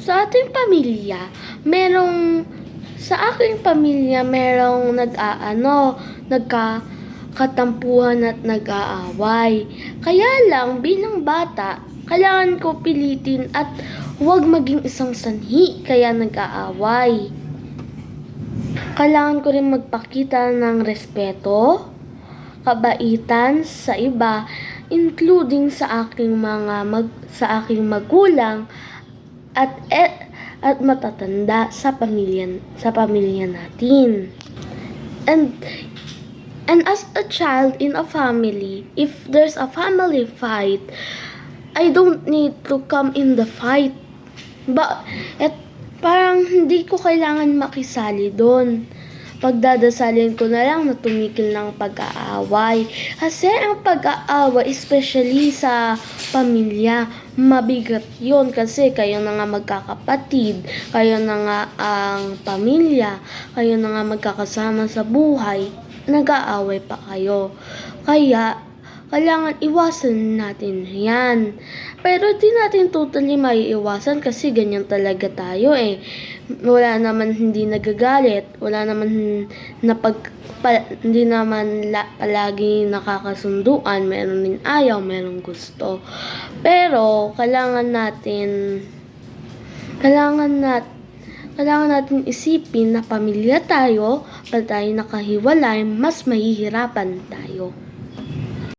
Sa ating pamilya, sa aking pamilya, merong nagkakatampuhan at nag-aaway. Kaya lang, bilang bata, kailangan ko pilitin at huwag maging isang sanhi kaya nag-aaway. Kailangan ko rin magpakita ng respeto, kabaitan sa iba, including sa aking magulang at matatanda sa pamilya natin. And as a child in a family, if there's a family fight, I don't need to come in the fight. Parang hindi ko kailangan makisali doon. Pagdadasalin ko na lang na tumigil ng pag-aaway. Kasi ang pag-aaway, especially sa pamilya, mabigat yun. Kasi kayo na nga magkakapatid, kayo na nga ang pamilya, kayo na nga magkakasama sa buhay, nag-aaway pa kayo. Kaya, kailangan iwasan natin yan. Pero di natin totally maiiwasan kasi ganyan talaga tayo eh. Wala naman hindi nagagalit, wala naman hindi naman palagi nakakasunduan, meron din ayaw, meron gusto. Pero kailangan natin isipin na pamilya tayo, pag tayo nakahiwalay, mas mahihirapan tayo.